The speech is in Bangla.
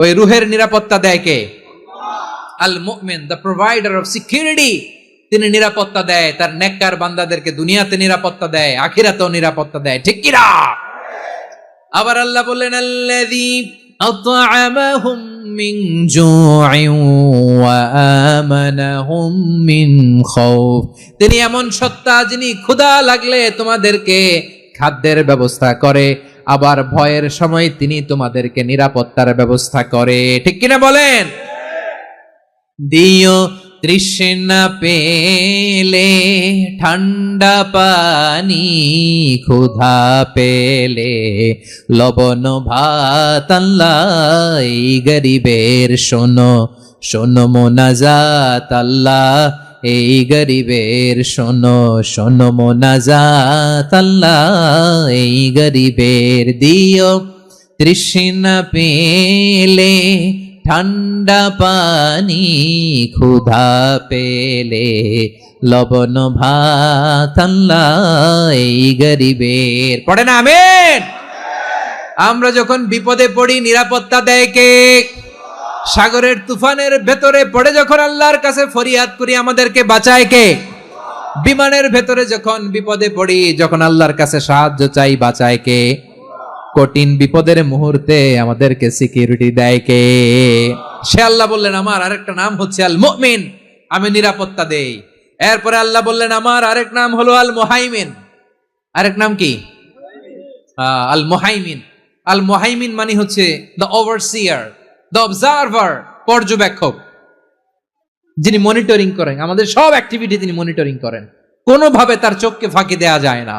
ওই রুহের নিরাপত্তা দেয় কে? আল মুমিন, দ্য প্রোভাইডার অফ সিকিউরিটি। তিনি নিরাপত্তা দেয় তার নেককার বান্দাদেরকে, দুনিয়াতে নিরাপত্তা দেয়, আখিরাতেও নিরাপত্তা দেয়। ঠিক কি না? আবার আল্লাহ বললেন আল্লাযী আত'আমাহুম মিন জু'ইন ওয়া আমানাহুম মিন খাউফ। তিনি এমন সত্তা যিনি ক্ষুধা লাগলে তোমাদেরকে খাদ্যের ব্যবস্থা করে, আবার ভয়ের সময় তিনি তোমাদেরকে নিরাপত্তার ব্যবস্থা করে। ঠিক কিনা বলেন? দিও তৃষ্ণা পেলে ঠান্ডা পানি, ক্ষুধা পেলে লবণ ভাত। আল্লাহ এই গরিবের শোনো শোনো মোনাজাত। আল্লাহ এই গরিবের শোনো শোনো মোনাজাত। আল্লাহ এই গরিবের দিও তৃষ্ণা পেলে ঠান্ডা পানি, ক্ষুধা পেলে লবণ ভাত। আল্লাহ এই গরিবের। পড়ে না আমিন? আমরা যখন বিপদে পড়ি নিরাপত্তা দেয় কে? সাগরের তুফানের ভেতরে পড়ে যখন আল্লাহর কাছে ফরিয়াদ করি আমাদেরকে বাঁচায় কে? বিমানের ভেতরে যখন বিপদে পড়ি, যখন আল্লাহর কাছে সাহায্য চাই, বাঁচায় কে? কঠিন বিপদের মুহূর্তে আমাদেরকে সিকিউরিটি দেয় কে? সে আল্লাহ বললেন আমার আরেকটা নাম হচ্ছে আল মুমিন, আমি নিরাপত্তা দেই। এরপরে আল্লাহ বললেন আমার আরেক নাম হলো আল মুহাইমিন। আরেক নাম কি? আল মুহাইমিন। আল মুহাইমিন মানে হচ্ছে দ্য ওভারসিয়ার, দ্য অবজারভার, পর্যবেক্ষক, যিনি মনিটরিং করেন আমাদের সব অ্যাক্টিভিটি। তিনি মনিটরিং করেন, কোনোভাবে তার চোখকে ফাঁকি দেয়া যায় না।